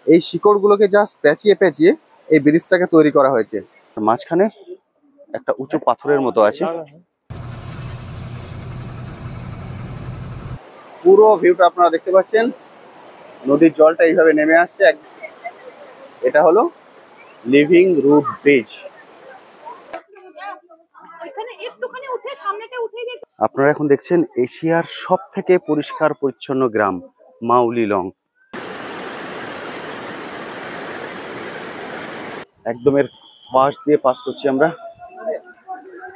এই শিকড়গুলোকে জাস্ট পেঁচিয়ে পেঁচিয়ে এই ব্রিজটাকে তৈরি করা হয়েছে। মাঝখানে একটা উঁচু পাথরের মতো আছে। পুরো ভিউটা আপনারা দেখতে পাচ্ছেন, নদীর জলটা এইভাবে নেমে আসছে। এটা হলো লিভিং রুট ব্রিজ। আপনারা এখন দেখছেন এশিয়ার সব থেকে পরিষ্কার পরিচ্ছন্ন গ্রাম মাউলিলং। একদম এর পাশ দিয়ে পাস করছি আমরা।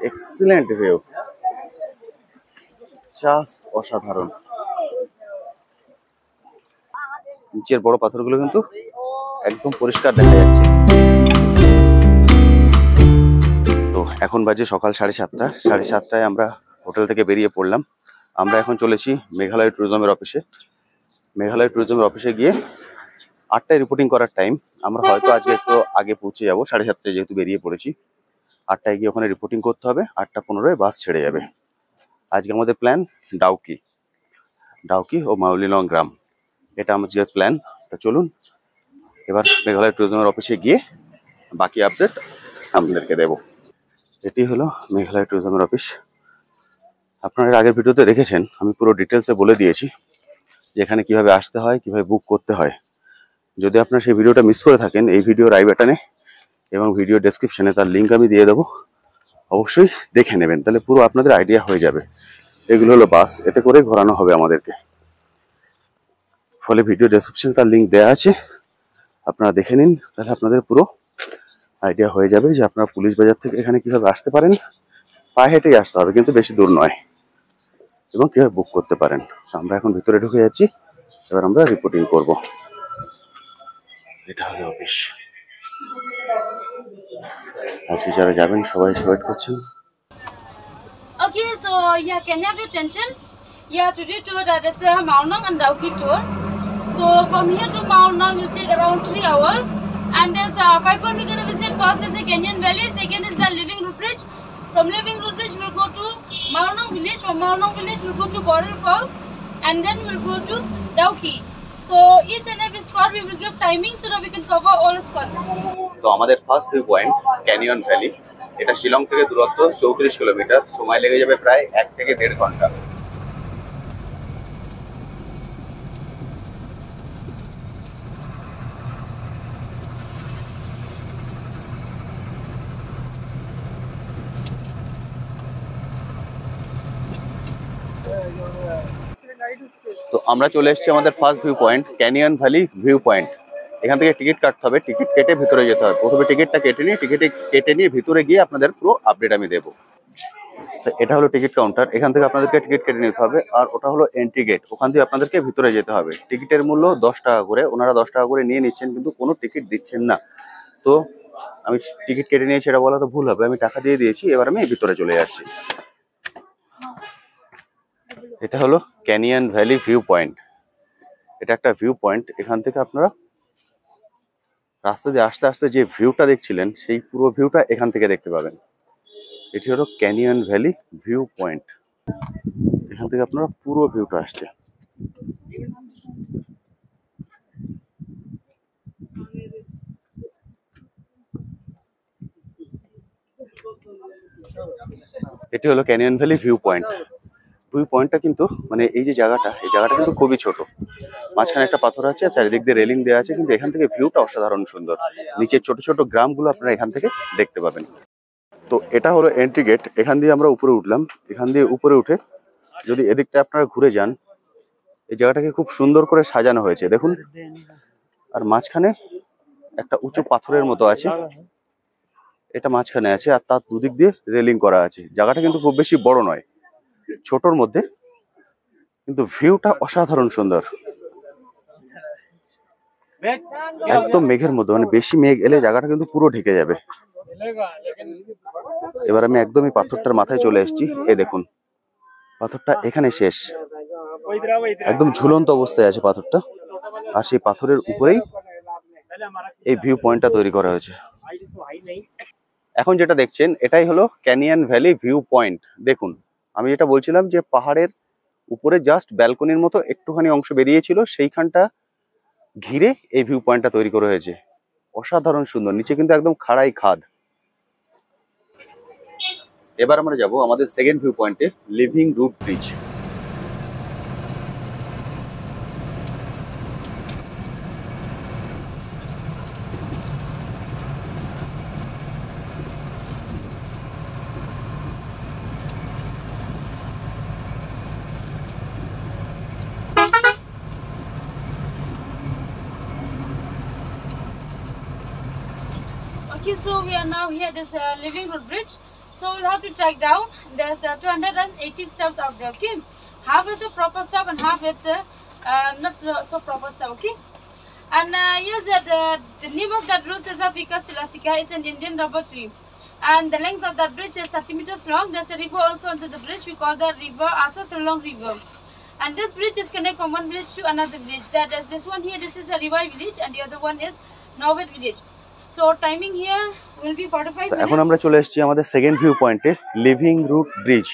এক্সিলেন্ট ভিউ, জাস্ট অসাধারণ। নিচের বড় পাথরগুলো কিন্তু একদম পরিষ্কার দেখা যাচ্ছে। তো এখন বাজে সকাল 7:30। 7:30টায় আমরা হোটেল থেকে বেরিয়ে পড়লাম। আমরা এখন চলেছি মেঘালয় ট্যুরিজমের অফিসে। মেঘালয় ট্যুরিজমের অফিসে গিয়ে 8টায় রিপোর্টিং করার টাইম। আমরা হয়তো আজকে একটু আগে পৌঁছে যাবো, 7:30টায় যেহেতু বেরিয়ে পড়েছি। 8টায় গিয়ে ওখানে রিপোর্টিং করতে হবে। 8টা 15-এ বাস ছেড়ে যাবে। আজকে আমাদের প্ল্যান ডাউকি ও মাউলিলং গ্রাম, এটা আমাদের প্ল্যান। তা চলুন এবার মেঘালয় ট্যুরিজমের অফিসে গিয়ে বাকি আপডেট আপনাদেরকে দেব। এটি হলো মেঘালয় ট্যুরিজমের অফিস। আপনারা আগের ভিডিওতে দেখেছেন, আমি পুরো ডিটেলসে বলে দিয়েছি যে এখানে কিভাবে আসতে হয়, কিভাবে বুক করতে হয়। যদি আপনারা সেই ভিডিওটা মিস করে থাকেন, এই ভিডিওর আই বাটনে এবং ভিডিও ডেসক্রিপশনে তার লিঙ্ক আমি দিয়ে দেবো, অবশ্যই দেখে নেবেন, তাহলে পুরো আপনাদের আইডিয়া হয়ে যাবে। এগুলো হলো বাস, এতে করে ঘোরানো হবে আমাদেরকে। ফলে ভিডিও ডেসক্রিপশনে তার লিঙ্ক দেওয়া আছে, আপনারা দেখে নিন, তাহলে আপনাদের পুরো আইডিয়া হয়ে যাবে যে আপনারা পুলিশ বাজার থেকে এখানে কিভাবে আসতে পারেন। পায়ে হেঁটেই আসতে হবে, কিন্তু বেশি দূর নয়, এবং কিভাবে বুক করতে পারেন। আমরা এখন ভিতরে ঢুকে যাচ্ছি, এবার আমরা রিপোর্টিং করব। এটা হলো অফিস। আজকে যারা যাবেন সবাই ওয়েট করছেন। Okay, so yeah, can you have your attention? Yeah, today tour that is Maunang and Dauki tour. So from here to Maunang you take around 3 hours, and there's 5 points we're gonna visit. First is the Kenyan Valley, second is the Living Root Bridge. From Living Root Bridge we'll go to Maunang village. From Maunang village we'll go to Border Falls, and then we'll go to Dauki. So each and every spot we will give timing so that we can cover all the spots. তো আমাদের first view point canyon valley. এটা শিলং থেকে দূরত্ব 34 kilometre, সময় লেগে যাবে প্রায় 1 থেকে 1.5 ঘন্টা। তো আমরা চলে এসেছি আমাদের first view point canyon valley view point. এখান থেকে টিকিট কাটতে হবে, টিকিট কেটে ভিতরে যেতে হবে। প্রথমে টিকিটটা কেটে নিয়ে ভিতরে গিয়ে আপনাদের পুরো আপডেট আমি দেবো। এটা হলো টিকিট কাউন্টার, এখান থেকে আপনাদেরকে টিকিট কেটে নিতে হবে। আর ওটা হলো এন্ট্রি গেট, ওখান থেকে আপনাদেরকে ভিতরে যেতে হবে। টিকিটের মূল্য 10 টাকা করে, ওনারা 10 টাকা করে নিয়ে নিচ্ছেন, কিন্তু কোনো টিকিট দিচ্ছেন না। তো আমি টিকিট কেটে নিয়েছি এটা বলা তো ভুল হবে, আমি টাকা দিয়ে দিয়েছি। এবার আমি ভিতরে চলে যাচ্ছি। এটা হলো ক্যানিয়ন ভ্যালি ভিউ পয়েন্ট। এটা একটা ভিউ পয়েন্ট, এখান থেকে আপনারা রাস্তা দিয়ে আস্তে আস্তে যে ভিউটা দেখছিলেন সেই পুরো ভিউটা এখান থেকে দেখতে পাবেন। এটি হলো ক্যানিয়ন ভ্যালি ভিউ পয়েন্ট, এখান থেকে আপনারা পুরো ভিউটা আসছে। এটি হলো canyon valley view point. View পয়েন্টটা কিন্তু মানে এই যে জায়গাটা, এই জায়গাটা কিন্তু খুবই ছোট। মাঝখানে একটা পাথর আছে, চারিদিক দিয়ে রেলিং দেওয়া আছে, কিন্তু এখান থেকে ভিউটা অসাধারণ সুন্দর। নিচের ছোট ছোট গ্রামগুলো আপনারা এখান থেকে দেখতে পাবেন। তো এটা হলো এন্ট্রি গেট, এখান দিয়ে আমরা উপরে উঠলাম। এখান দিয়ে উপরে উঠে যদি এদিকটা আপনারা ঘুরে যান, এই জায়গাটাকে খুব সুন্দর করে সাজানো হয়েছে দেখুন। আর মাঝখানে একটা উঁচু পাথরের মতো আছে, এটা মাঝখানে আছে, আর তার দুদিক দিয়ে রেলিং করা আছে। জায়গাটা কিন্তু খুব বেশি বড় নয়, ছোটর মধ্যে, কিন্তু ভিউটা অসাধারণ সুন্দর। একদম মেঘের মধ্যে, মানে বেশি মেঘ এলে জায়গাটা কিন্তু পুরো ঢেকে যাবে। এবার আমি একদম এই পাথরটার মাথায় চলে এসেছি। এই দেখুন পাথরটা এখানে শেষ, একদম ঝুলন্ত অবস্থায় আছে পাথরটা। আর সেই পাথরের উপরেই এই ভিউ পয়েন্টটা তৈরি করা হয়েছে। এখন যেটা দেখছেন এটাই হলো ক্যানিয়ন ভ্যালি ভিউ পয়েন্ট। দেখুন আমি যেটা বলছিলাম যে পাহাড়ের উপরে জাস্ট ব্যালকনির মতো একটুখানি অংশ বেরিয়েছিল, সেইখানটা ঘিরে এই ভিউ পয়েন্টটা তৈরি করা হয়েছে। অসাধারণ সুন্দর, নিচে কিন্তু একদম খাড়াই খাদ। এবার আমরা যাব আমাদের সেকেন্ড ভিউ পয়েন্টে, living root bridge. Okay, so we are now here at this living root bridge. So we'll have to track down. There's 280 steps out there. Okay, half is a proper step and half it's not so proper step. Okay, and yes, the name of that root is Ficus silasica. It's an Indian rubber tree, and the length of that bridge is 30 meters long. There's a river also under the bridge. We call that river Asatulong River. And this bridge is connected from one village to another village. That is this one here. This is a Rivai village, and the other one is Norway village. So timing here will be 45 minutes. এখন আমরা চলে এসেছি আমাদের second view পয়েন্টে, living root bridge.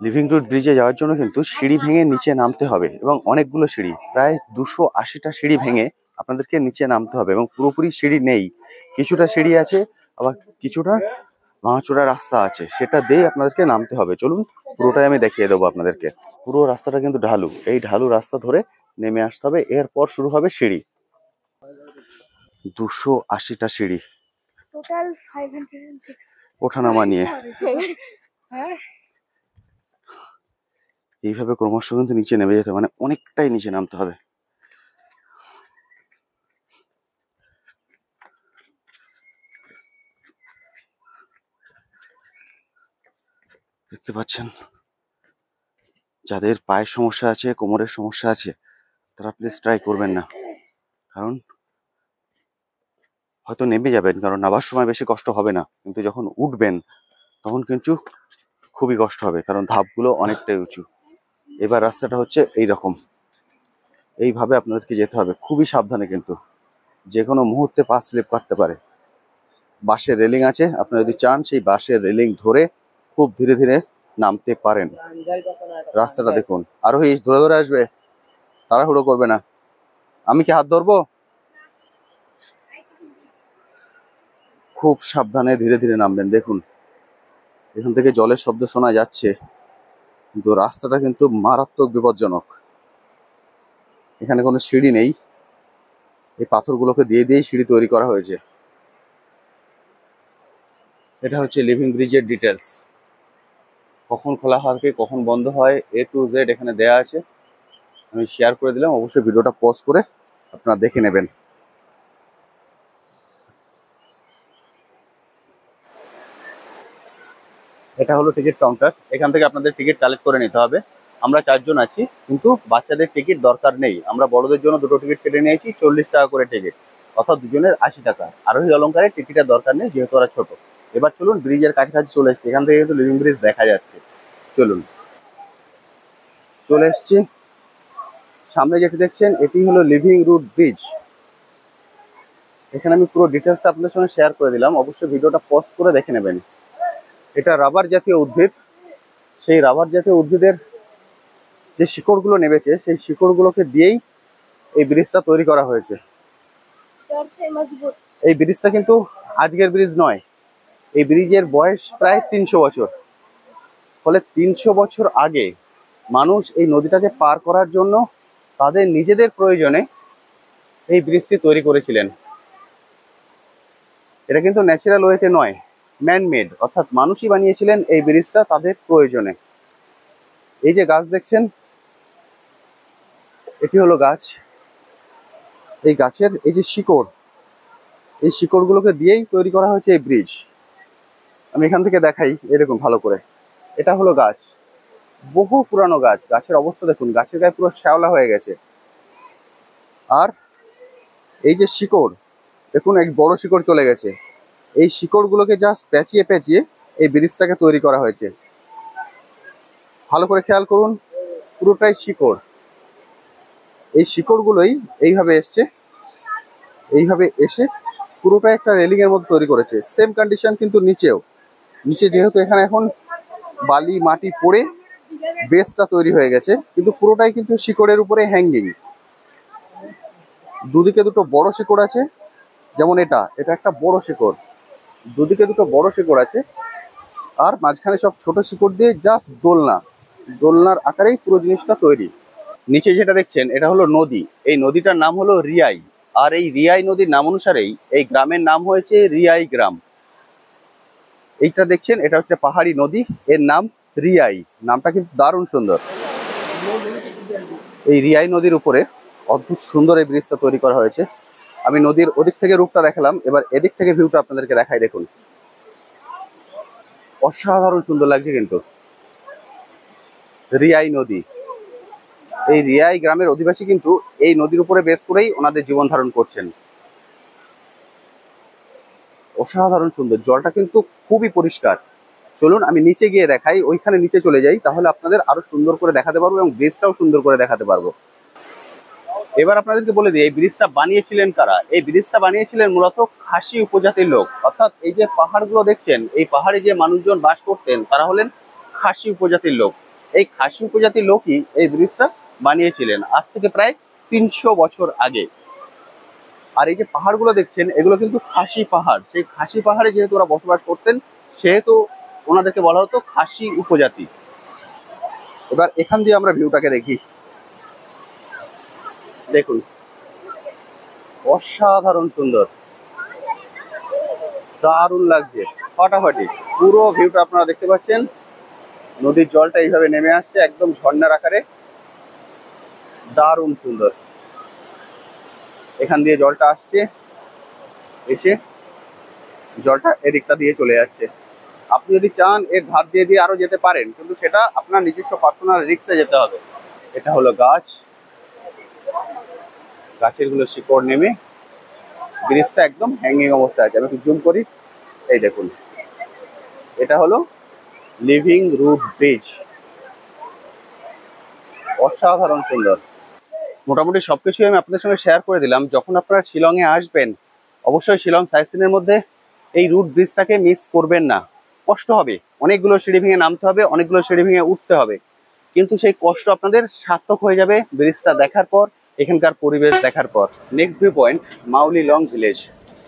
Living root ব্রিজে যাওয়ার জন্য কিন্তু সিঁড়ি ভেঙে নিচে নামতে হবে, এবং অনেকগুলো সিঁড়ি, প্রায় 280টা সিঁড়ি ভেঙে আপনাদেরকে নিচে নামতে হবে, এবং পুরোপুরি সিঁড়ি নেই, কিছুটা সিঁড়ি আছে, আবার কিছুটা ভাঙাচোরা রাস্তা আছে, সেটা দিয়ে আপনাদেরকে নামতে হবে। চলুন পুরোটাই আমি দেখিয়ে দেবো আপনাদেরকে। পুরো রাস্তাটা কিন্তু ঢালু, এই ঢালু রাস্তা ধরে নেমে আসতে হবে, এরপর শুরু হবে সিঁড়ি। 280টা সিঁড়ি, টোটাল 560 ওঠানামা নিয়ে। এইভাবে ক্রমশ কিন্তু নিচে নেমে যেতে, মানে অনেকটাই নিচে নামতে হবে। দেখতে পাচ্ছেন, যাদের পায়ের সমস্যা আছে, কোমরের সমস্যা আছে, তারা প্লিজ ট্রাই করবেন না, কারণ হয়তো নেমে যাবেন, কারণ নামার সময় বেশি কষ্ট হবে না, কিন্তু যখন উঠবেন তখন কিন্তু খুবই কষ্ট হবে, কারণ ধাপগুলো অনেকটাই উঁচু। এবার রাস্তাটা হচ্ছে এই রকম, এইভাবে আপনাদেরকে যেতে হবে, খুবই সাবধানে, কিন্তু যে কোনো মুহূর্তে পা স্লিপ কাটতে পারে। বাঁশের রেলিং আছে, আপনি যদি চান সেই বাঁশের রেলিং ধরে খুব ধীরে ধীরে নামতে পারেন। রাস্তাটা দেখুন, আরোহী ধরে ধরে আসবে, তাড়াহুড়ো করবে না। আমি কি হাত ধরবো? খুব সাবধানে ধীরে ধীরে নামবেন। দেখুন এখান থেকে জলের শব্দ শোনা যাচ্ছে, কিন্তু রাস্তাটা কিন্তু মারাত্মক বিপজ্জনক। এখানে কোনো সিঁড়ি নেই, এই পাথরগুলোকে দিয়ে দিয়েই সিঁড়ি তৈরি করা হয়েছে। এটা হচ্ছে লিভিং ব্রিজের ডিটেলস, কখন খোলা হবে, কখন বন্ধ হয়, A to Z এখানে দেয়া আছে। আমি শেয়ার করে দিলাম, অবশ্যই ভিডিওটা পজ করে আপনারা দেখে নেবেন। এটা হলো টিকিট কাউন্টার, এখান থেকে আপনাদের টিকিট কালেক্ট করে নিতে হবে। আমরা 4 জন আছি, কিন্তু বাচ্চাদের টিকিট দরকার নেই। আমরা বড়দের জন্য 2টো টিকিট কেটে নিয়েছি, 40 টাকা করে টিকিট, অর্থাৎ দুজনের 80 টাকা। আরোহী অলংকারে টিকিটের দরকার নেই, যেহেতু ওরা ছোট। এবার চলুন, ব্রিজের কাছাকাছি চলে এসেছি, এখান থেকে কিন্তু লিভিং ব্রিজ দেখা যাচ্ছে। চলুন, চলে এসছি। সামনে যেটি দেখছেন এটি হলো লিভিং রুট ব্রিজ। এখানে আমি পুরো ডিটেলসটা আপনাদের সঙ্গে শেয়ার করে দিলাম, অবশ্যই ভিডিওটা পজ করে দেখে নেবেন। এটা রাবার জাতীয় উদ্ভিদ, সেই রাবার জাতীয় উদ্ভিদের যে শিকড়গুলো নেমেছে, সেই শিকড়গুলোকে দিয়েই এই ব্রিজটা তৈরি করা হয়েছে। এই ব্রিজটা কিন্তু আজকের ব্রিজ নয়, এই ব্রিজের বয়স প্রায় 300 বছর। ফলে 300 বছর আগে মানুষ এই নদীটাকে পার করার জন্য তাদের নিজেদের প্রয়োজনে এই ব্রিজটি তৈরি করেছিলেন। এটা কিন্তু ন্যাচারাল ওয়েতে নয়, ম্যান মেড, অর্থাৎ মানুষই বানিয়েছিলেন এই ব্রিজটা তাদের প্রয়োজনে। এই যে গাছ দেখছেন, এটি হলো গাছ। এই গাছের এই যে শিকড়, এই শিকড়গুলোকে দিয়েই তৈরি করা হয়েছে এই ব্রিজ। আমি এখান থেকে দেখাই, এই দেখুন ভালো করে, এটা হলো গাছ, বহু পুরানো গাছ। গাছের অবস্থা দেখুন, গাছের গায়ে পুরো শ্যাওলা হয়ে গেছে। আর এই যে শিকড় দেখুন, এক বড় শিকড় চলে গেছে। এই শিকড়গুলোকে জাস্ট পেঁচিয়ে পেঁচিয়ে এই ব্রিজটাকে তৈরি করা হয়েছে। ভালো করে খেয়াল করুন, পুরোটাই শিকড়। এই শিকড়গুলোই এইভাবে এসছে, এইভাবে এসে পুরোটাই একটা রেলিং এর মতো তৈরি করেছে। সেম কন্ডিশন কিন্তু নিচেও, নিচে যেহেতু এখানে এখন বালি মাটি পড়ে বেসটা তৈরি হয়ে গেছে, কিন্তু পুরোটাই কিন্তু শিকড়ের উপরে হ্যাঙ্গিং। দুদিকে দুটো বড় শিকড় আছে, যেমন এটা এটা একটা বড় শিকড়, দুদিকে দুটো বড় শিকড় আছে, আর মাঝখানে সব ছোট শিকড় দিয়ে জাস্ট দোলনা, দোলনার আকারেই পুরো জিনিসটা তৈরি। নিচে যেটা দেখছেন এটা হলো নদী, এই নদীটার নাম হলো রিয়াই। আর এই রিয়াই নদীর নাম অনুসারেই এই গ্রামের নাম হয়েছে রিয়াই গ্রাম। এইটা দেখছেন এটা হচ্ছে পাহাড়ি নদী, এর নাম রিয়াই, নামটা কিন্তু দারুণ সুন্দর। এই রিয়াই নদীর উপরে অদ্ভুত সুন্দর এই ব্রিজটা তৈরি করা হয়েছে। আমি নদীর ওদিক থেকে রূপটা দেখালাম, এবার এদিক থেকে ভিউটা আপনাদেরকে দেখাই। দেখুন অসাধারণ সুন্দর লাগছে কিন্তু রিয়াই নদী। এই রিয়াই গ্রামের অধিবাসী কিন্তু এই নদীর উপরে বেস করেই ওনাদের জীবন ধারণ করছেন। অসাধারণ সুন্দর, জলটা কিন্তু খুবই পরিষ্কার। চলুন আমি নিচে গিয়ে দেখাই, ওইখানে নিচে চলে যাই, তাহলে আপনাদের আরো সুন্দর করে দেখাতে পারবো এবং ব্রিজটাও সুন্দর করে দেখাতে পারবো। এবার আপনাদেরকে বলে দিই এই ব্রিজটা বানিয়েছিলেন কারা। এই ব্রিজটা বানিয়েছিলেন মূলত খাসি উপজাতির লোক, অর্থাৎ এই যে পাহাড়গুলো দেখছেন, এই পাহাড়ে যে মানুষজন বাস করতেন তারা হলেন খাসি উপজাতির লোক। এই খাসি উপজাতির লোকই এই ব্রিজটা বানিয়েছিলেন আজ থেকে প্রায় 300 বছর আগে। আর এই যে পাহাড়গুলো দেখছেন এগুলো কিন্তু খাসি পাহাড়, সেই খাসি পাহাড়ে যেহেতু ওরা বসবাস করতেন সেহেতু ওনাদেরকে বলা হতো খাসি উপজাতি। এবার এখান দিয়ে আমরা ভিউটাকে দেখি। দেখুন অসাধারণ সুন্দর, দারুণ লাগছে, ফাটাফাটি। পুরো ভিউটা আপনারা দেখতে পাচ্ছেন, নদীর জলটা এইভাবে নেমে আসছে একদম ঝর্ণার আকারে, দারুণ সুন্দর। এখান দিয়ে জলটা আসছে, এসে জলটা এদিকটা দিয়ে চলে যাচ্ছে। আপনি যদি চান এর ধার দিয়ে দিয়ে আরো যেতে পারেন, কিন্তু সেটা আপনার নিজস্ব পার্সোনাল রিস্কে যেতে হবে। এটা হলো গাছ, গাছের গুলো শিকড় নেমে ব্রিজটা একদম হ্যাঙ্গিং অবস্থায় আছে। আমি একটু জুম করি, এই দেখুন এটা হলো লিভিং রুট ব্রিজ, অসাধারণ সুন্দর। মোটামুটি সবকিছুই আমি আপনাদের সঙ্গে শেয়ার করে দিলাম। যখন আপনারা শিলংয়ে আসবেন অবশ্যই শিলং সাইট সিনের মধ্যে এই রুট ব্রিজটাকে মিস করবেন না। কষ্ট হবে, অনেকগুলো সিঁড়ি ভেঙে নামতে হবে, অনেকগুলো সিঁড়ি ভেঙে উঠতে হবে, কিন্তু সেই কষ্ট আপনাদের সার্থক হয়ে যাবে ব্রিজটা দেখার পর, এখানকার পরিবেশ দেখার পর। Next view point মাউলি long village.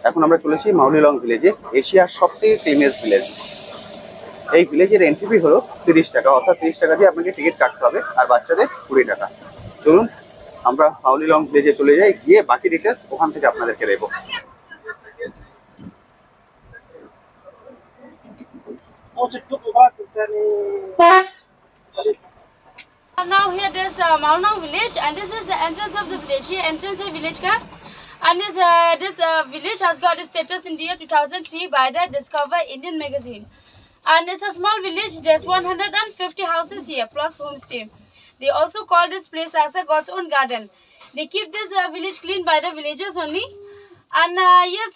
এখন আমরা চলেছি মাউলি লং ভিলেজে, এশিয়ার সবথেকে ক্লিনেস্ট ভিলেজ। এই ভিলেজের এন্ট্রি ফি হলো 30 টাকা, অর্থাৎ 30 টাকা দিয়ে আপনাকে টিকিট কাটতে হবে, আর বাচ্চাদের 20 টাকা। চলুন আমরা মাউলি লং ভিলেজে চলে যাই, গিয়ে বাকি ডিটেলস ওখান থেকে আপনাদেরকে দেবো। Now here there's Maunang village, and this is the entrance of the village. Here entrance है village का, and this village has got its status in the year 2003 by the Discover Indian magazine. And it's a small village. There's 150 houses here plus homestay. They also call this place as a God's own garden. They keep this village clean by the villagers only. And yes,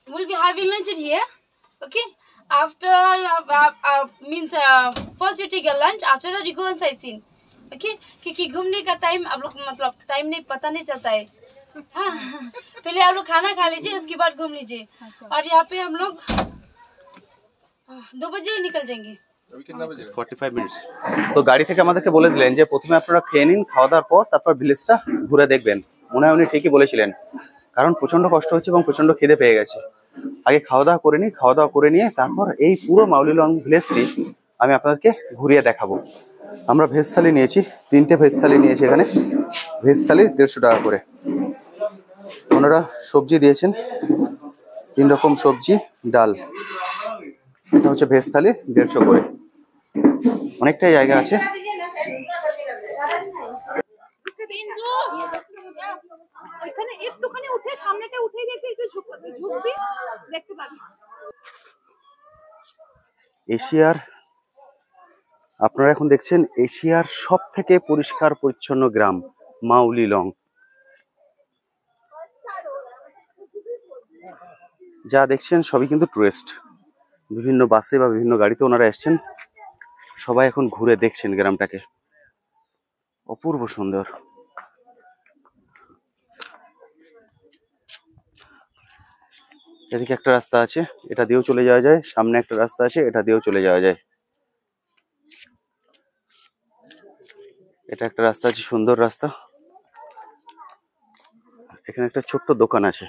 we'll be having lunch at here. Okay. After first you take a lunch. After that you go on sightseeing. Okay. क्योंकि घूमने का time आप लोग मतलब time नहीं पता नहीं चलता है। हाँ पहले आप लोग खाना खा लीजिए, उसके बाद घूम लीजिए। और यहाँ पे हम लोग 2 बजे निकल जाएंगे। 45 মিনিটস। তো গাড়ি থেকে আমাদেরকে বলে দিলেন যে প্রথমে আপনারা খেয়ে নিন, খাওয়া দাওয়ার পর তারপর ভিলেজটা ঘুরে দেখবেন। মনে হয় উনি ঠিকই বলেছিলেন, কারণ প্রচন্ড কষ্ট হচ্ছে এবং প্রচন্ড খিদে পেয়ে গেছে। আগে খাওয়া দাওয়া করে নিই, খাওয়া দাওয়া করে নিয়ে তারপর এই পুরো মাউলি লং ভিলেজটি আমি আপনাদেরকে ঘুরিয়ে দেখাবো। আমরা ভেজ থালি নিয়েছি, 3টে ভেজ থালি নিয়েছি। এখানে ভেজ থালি 150 টাকা করে। ওনারা সবজি দিয়েছেন, 3 রকম সবজি, ডাল। এটা হচ্ছে ভেজ থালি 150 করে। অনেকটাই জায়গা আছে। এশিয়ার, আপনারা এখন দেখছেন এশিয়ার সব থেকে পরিষ্কার পরিচ্ছন্ন গ্রাম মাউলি লং। যা দেখছেন সবই কিন্তু টুরিস্ট, বিভিন্ন বাসে বা বিভিন্ন গাড়িতে ওনারা এসছেন, সবাই এখন ঘুরে দেখছেন গ্রামটাকে। অপূর্ব সুন্দর। এদিকে একটা রাস্তা আছে, এটা দিয়েও চলে যাওয়া যায়। সামনে একটা রাস্তা আছে, এটা দিয়েও চলে যাওয়া যায়। এটা একটা রাস্তা আছে, সুন্দর রাস্তা। এখানে একটা ছোট্ট দোকান আছে,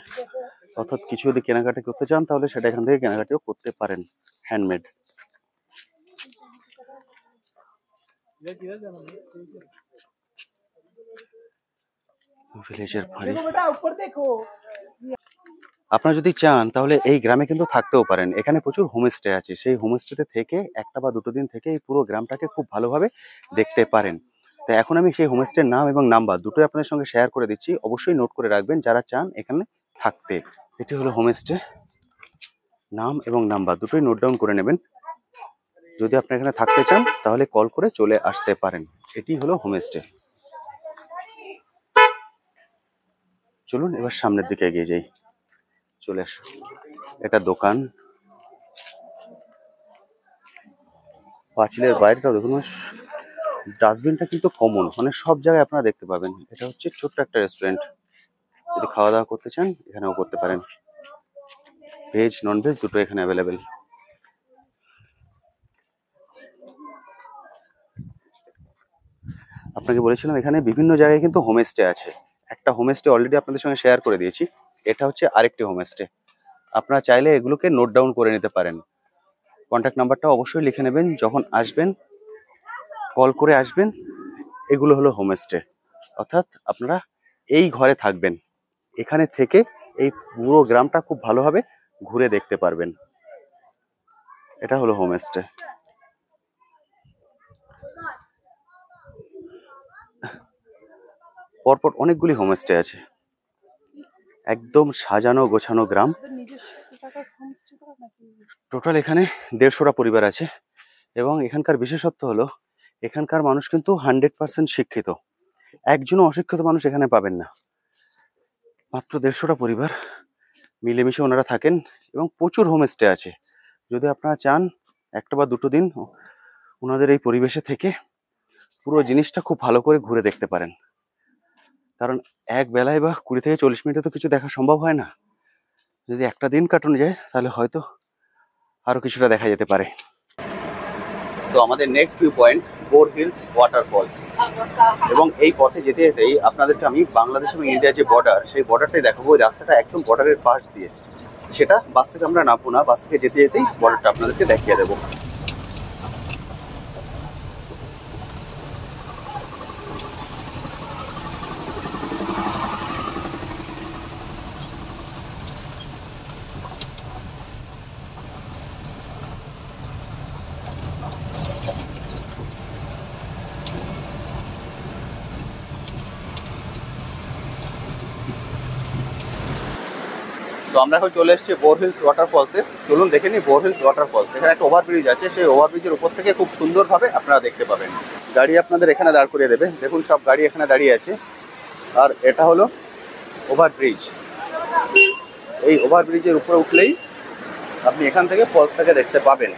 অর্থাৎ কিছু যদি কেনাকাটা করতে চান তাহলে সেটা এখান থেকে কেনাকাটিও করতে পারেন, হ্যান্ডমেড। ভিলেজের বাড়ি। আপনারা যদি চান তাহলে এই গ্রামে কিন্তু থাকতেও পারেন। এখানে প্রচুর হোমস্টে আছে, সেই হোমস্টেতে থেকে একটা বা দুটো দিন থেকে এই পুরো গ্রামটাকে খুব ভালোভাবে দেখতে পারেন। তো এখন আমি সেই হোমস্টের নাম এবং নাম্বার দুটোই আপনাদের সঙ্গে শেয়ার করে দিচ্ছি, অবশ্যই নোট করে রাখবেন যারা চান এখানে থাকতে। এটি হলো হোমস্টে, নাম এবং নাম্বার দুটোই নোট ডাউন করে নেবেন। যদি আপনি এখানে থাকতে চান তাহলে কল করে চলে আসতে পারেন। এটি হলো হোমস্টে। চলুন এবার সামনের দিকে এগিয়ে যাই। চলে আসো, এটা দোকান। পাঁচিলের বাইরেটাও দেখুন, ডাস্টবিনটা কিন্তু কমন, মানে সব জায়গায় আপনারা দেখতে পাবেন। এটা হচ্ছে ছোট্ট একটা রেস্টুরেন্ট, যদি খাওয়া দাওয়া করতে চান এখানেও করতে পারেন। ভেজ নন ভেজ দুটো এখানে অ্যাভেলেবেল। আপনাকে বলেছিলাম এখানে বিভিন্ন জায়গায় কিন্তু হোমস্টে আছে। একটা হোমস্টে অলরেডি আপনাদের সঙ্গে শেয়ার করে দিয়েছি, এটা হচ্ছে আরেকটি হোমস্টে। আপনারা চাইলে এগুলোকে নোট ডাউন করে নিতে পারেন। কন্ট্যাক্ট নাম্বারটা অবশ্যই লিখে নেবেন, যখন আসবেন কল করে আসবেন। এগুলো হলো হোমস্টে, অর্থাৎ আপনারা এই ঘরে থাকবেন, এখানে থেকে এই পুরো গ্রামটা খুব ভালোভাবে ঘুরে দেখতে পারবেন। এটা হলো হোমস্টে। পরপর অনেকগুলি হোমস্টে আছে, একদম সাজানো গোছানো গ্রাম। টোটাল এখানে 150টা পরিবার আছে এবং এখানকার বিশেষত্ব হলো এখানকার মানুষ কিন্তু 100% শিক্ষিত, একজনও অশিক্ষিত মানুষ এখানে পাবেন না। মাত্র 150টা পরিবার মিলেমিশে ওনারা থাকেন এবং প্রচুর হোমস্টে আছে। যদি আপনারা চান একটা বা দুটো দিন ওনাদের এই পরিবেশে থেকে পুরো জিনিসটা খুব ভালো করে ঘুরে দেখতে পারেন, কারণ এক বেলায় বা 20 থেকে 40 মিনিটে তো কিছু দেখা সম্ভব হয় না। যদি একটা দিন কাটানো যায় তাহলে হয়তো আরো কিছুটা দেখা যেতে পারে। তো আমাদের next view point Bor hills waterfalls, এবং এই পথে যেতে যেতেই আপনাদেরকে আমি বাংলাদেশ এবং ইন্ডিয়ার যে বর্ডার, সেই বর্ডারটাই দেখাবো। ওই রাস্তাটা একদম বর্ডারের পাশ দিয়ে, সেটা বাস থেকে আমরা নামবো না, বাস থেকে যেতে যেতেই বর্ডারটা আপনাদেরকে দেখিয়ে দেবো। তো আমরা এখন চলে এসেছি বোর হিলস ওয়াটারফলসে। চলুন দেখে নিই বোর হিলস ওয়াটারফলস। এখানে একটা ওভারব্রিজ আছে, সেই ওভারব্রিজের উপর থেকে খুব সুন্দরভাবে আপনারা দেখতে পাবেন। গাড়ি আপনাদের এখানে দাঁড় করিয়ে দেবে, দেখুন সব গাড়ি এখানে দাঁড়িয়ে আছে। আর এটা হলো ওভারব্রিজ। এই ওভারব্রিজের উপরে উঠলেই আপনি এখান থেকে ফলসটাকে দেখতে পাবেন।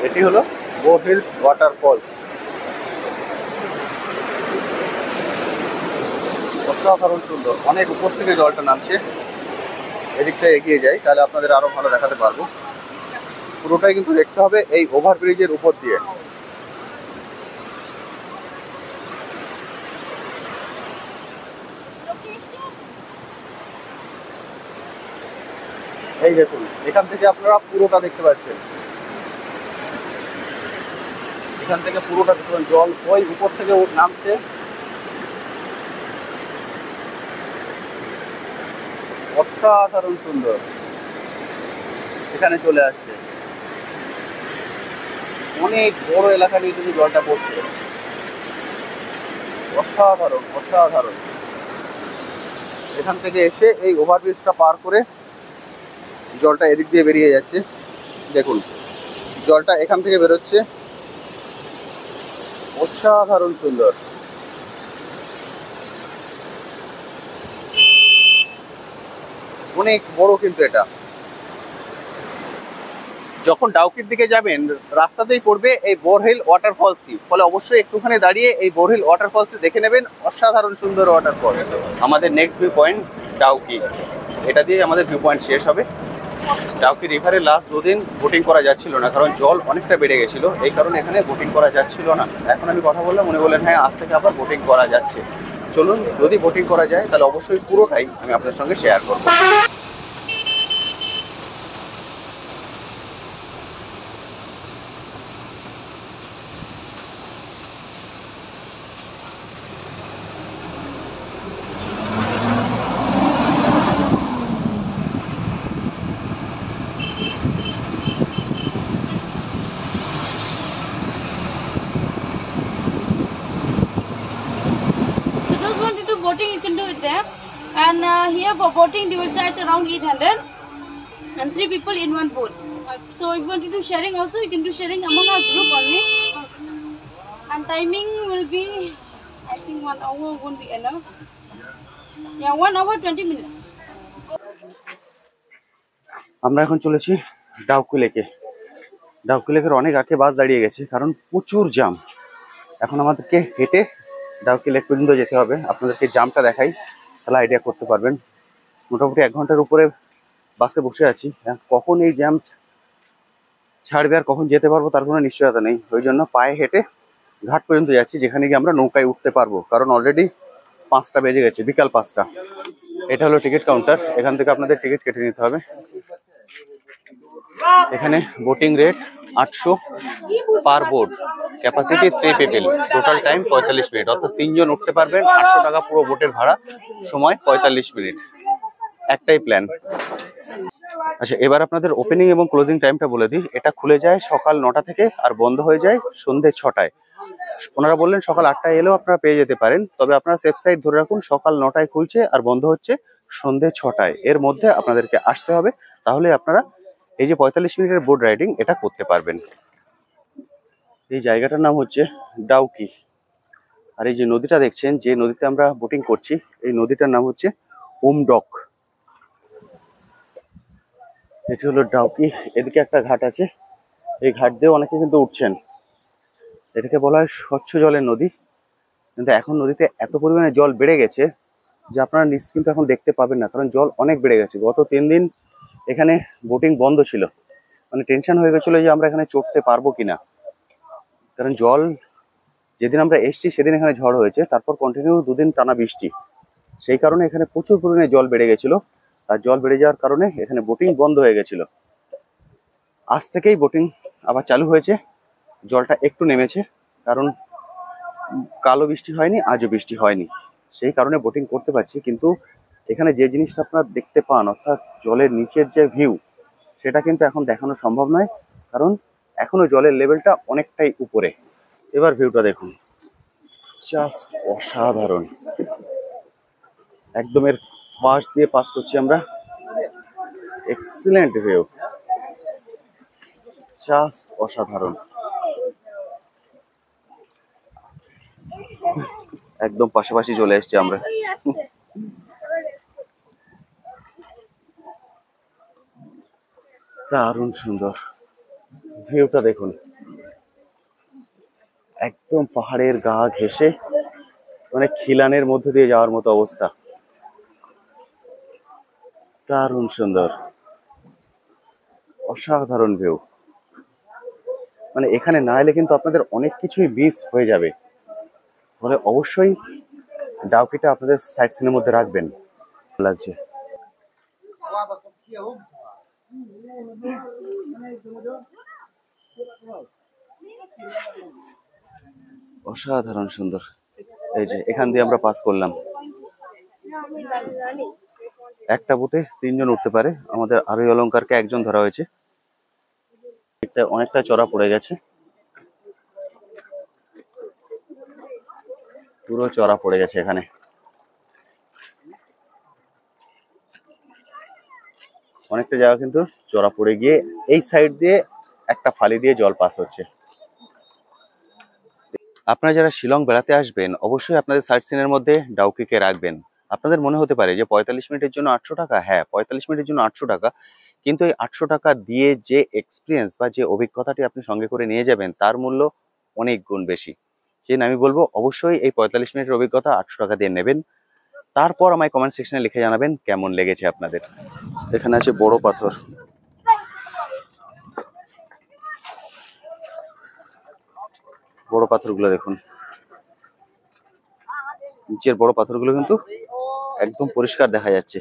এটি হলো বোর হিলস ওয়াটারফলস। অসাধারণ সুন্দর, অনেক উপর থেকে জলটা নামছে। এদিকটা এগিয়ে যাই তাহলে আপনাদের আরো ভালো দেখাতে পারবো। পুরোটাই কিন্তু দেখতে হবে এই ওভারব্রিজের উপর দিয়ে। এই দেখুন, এখান থেকে আপনারা পুরোটা দেখতে পাচ্ছেন। এখান থেকে পুরোটা দেখুন, জল ওই উপর থেকে নামছে। অসাধারণ সুন্দর, এখানে চলে আসছে। অনেক বড় এলাকা নিয়ে কিন্তু জলটা পড়ছে। অসাধারণ অসাধারণ। এখান থেকে এসে এই ওভারব্রিজটা পার করে জলটা এদিক দিয়ে বেরিয়ে যাচ্ছে। দেখুন জলটা এখান থেকে বেরোচ্ছে, অসাধারণ সুন্দর। অনেক বড় কিন্তু এটা। যখন ডাউকির দিকে যাবেন রাস্তাতেই পড়বে এই বোর হিল ওয়াটারফলসটি, ফলে অবশ্যই একটুখানি দাঁড়িয়ে এই বোর হিল ওয়াটারফলসটি দেখে নেবেন। অসাধারণ সুন্দর ওয়াটারফলস। আমাদের নেক্সট ভিউ পয়েন্ট ডাউকি, এটা দিয়ে আমাদের ভিউ পয়েন্ট শেষ হবে। ডাউকি রিভারে লাস্ট 2 দিন বোটিং করা যাচ্ছিল না, কারণ জল অনেকটা বেড়ে গেছিল, এই কারণে এখানে বোটিং করা যাচ্ছিল না। এখন আমি কথা বললাম, উনি বললেন হ্যাঁ আজ থেকে আবার বোটিং করা যাচ্ছে। চলুন, যদি বোটিং করা যায় তাহলে অবশ্যই পুরোটাই আমি আপনার সঙ্গে শেয়ার করব। So those want to do boating, you can do it there. And here for boating, they will charge around 800, and 3 people in one boat. So if you want to do sharing also, you can do sharing among our group only. And timing will be, I think 1 hour won't be enough. Yeah, 1 hour 20 minutes. আমরা এখন চলেছি ডাউকি লেকে। ডাউকি লেকের অনেক আগে বাস দাঁড়িয়ে গেছে, কারণ প্রচুর জ্যাম। এখন আমাদেরকে হেঁটে ডাউকি লেক পর্যন্ত যেতে হবে। আপনাদেরকে জ্যামটা দেখাই, তাহলে আইডিয়া করতে পারবেন। মোটামুটি 1 ঘন্টার উপরে বাসে বসে আছি। কখন এই জ্যাম ছাড়বে আর কখন যেতে পারবো তার কোনো নিশ্চয়তা নেই। ওই জন্য পায়ে হেঁটে ঘাট পর্যন্ত যাচ্ছি, যেখানে গিয়ে আমরা নৌকায় উঠতে পারবো, কারণ অলরেডি 5টা বেজে গেছে, বিকাল 5টা। এটা হলো টিকিট কাউন্টার, এখান থেকে আপনাদের টিকিট কেটে নিতে হবে। এখানে boating rate 800 per boat, capacity 3 people, total time 45 minute, অর্থাৎ 3 জন উঠতে পারবেন। 800 টাকা পুরো বোটের ভাড়া, সময় 45 মিনিট, একটাই প্ল্যান। আচ্ছা, এবার আপনাদের ওপেনিং এবং ক্লোজিং টাইমটা বলে দিই। এটা খুলে যায় সকাল 9টা থেকে আর বন্ধ হয়ে যায় সন্ধ্যে 6টায়। ওনারা বললেন সকাল 8টায় এলেও আপনারা পেয়ে যেতে পারেন, তবে আপনারা সেফ সাইড ধরে রাখুন, সকাল 9টায় খুলছে আর বন্ধ হচ্ছে সন্ধ্যে 6টায়। এর মধ্যে আপনাদেরকে আসতে হবে, তাহলে আপনারা এই যে 45 মিনিটের বোট রাইডিং এটা করতে পারবেন। এই জায়গাটার নাম হচ্ছে ডাউকি। আর এই যে নদীটা দেখছেন, যে নদীতে আমরা বোটিং করছি, এই নদীটার নাম হচ্ছে উমডক। এটি হলো ডাউকি। এদিকে একটা ঘাট আছে, এই ঘাট দিয়ে অনেকে কিন্তু উঠছেন। এটাকে বলা হয় স্বচ্ছ জলের নদী, কিন্তু এখন নদীতে এত পরিমাণে জল বেড়ে গেছে যে আপনারা নিশ্চিত কিন্তু এখন দেখতে পাবেন না, কারণ জল অনেক বেড়ে গেছে। গত 3 দিন এখানে বোটিং বন্ধ ছিল, মানে টেনশন হয়ে গেছিল যে আমরা এখানে চড়তে পারবো কিনা, কারণ জল যেদিন আমরা এসছি সেদিন এখানে ঝড় হয়েছে, তারপর কন্টিনিউ 2 দিন টানা বৃষ্টি, সেই কারণে এখানে প্রচুর পরিমাণে জল বেড়ে গেছিল। আর জল বেড়ে যাওয়ার কারণে এখানে বোটিং বন্ধ হয়ে গেছিল। আজ থেকেই বোটিং আবার চালু হয়েছে, জলটা একটু নেমেছে, কারণ কালো বৃষ্টি হয়নি, আজও বৃষ্টি হয়নি, সেই কারণে বোটিং করতে পারছি। কিন্তু এখানে যে জিনিসটা আপনারা দেখতে পান, অর্থাৎ জলের নিচের যে ভিউ, সেটা কিন্তু এখন দেখানো সম্ভব নয়, কারণ এখনো জলের লেভেলটা অনেকটাই উপরে। এবার ভিউটা দেখুন, জাস্ট অসাধারণ। একদম এর পাশ দিয়ে পাস করছি আমরা, এক্সিলেন্ট ভিউ, জাস্ট অসাধারণ। একদম পাশাপাশি চলে এসেছি আমরা। দারুণ সুন্দর ভিউটা দেখুন, একদম পাহাড়ের গা ঘেঁষে, মানে খিলানের মধ্যে দিয়ে যাওয়ার মতো অবস্থা। দারুণ সুন্দর, অসাধারণ ভিউ। মানে এখানে না এলে কিন্তু আপনাদের অনেক কিছুই মিস হয়ে যাবে, ফলে অবশ্যই ডাউকিটা আপনাদের সাইট সিনের মধ্যে রাখবেন। লাগছে অসাধারণ সুন্দর। এই যে এখান দিয়ে আমরা পাস করলাম, একটা বোটে 3 জন উঠতে পারে। আমাদের আরোহী অলংকারকে 1 জন ধরা হয়েছে, এটা অনেকটা চড়া পড়ে গেছে, পুরো চড়া পড়ে গেছে এখানে। অনেকটা জায়গা কিন্তু চড়া পড়ে গিয়ে এই সাইড দিয়ে একটা ফালি দিয়ে জল পাস হচ্ছে। আপনারা যারা শিলং বেড়াতে আসবেন, অবশ্যই আপনাদের সাইট সিনের মধ্যে ডাউকিকে রাখবেন। আপনাদের মনে হতে পারে যে 45 মিনিটের জন্য 800 টাকা। হ্যাঁ, 45 মিনিটের জন্য 800 টাকা, কিন্তু এই 800 টাকা দিয়ে যে এক্সপিরিয়েন্স বা যে অভিজ্ঞতাটি আপনি সঙ্গে করে নিয়ে যাবেন, তার মূল্য অনেক গুণ বেশি। সেই আমি বলবো অবশ্যই এই 45 মিনিটের অভিজ্ঞতা 800 টাকা দিয়ে নেবেন। তারপর আমায় কমেন্ট সেকশনে লিখে জানাবেন কেমন লেগেছে আপনাদের। এখানে আছে বড় পাথর, বড় পাথরগুলো দেখুন। নিচের বড় পাথরগুলো কিন্তু একদম পরিষ্কার দেখা যাচ্ছে।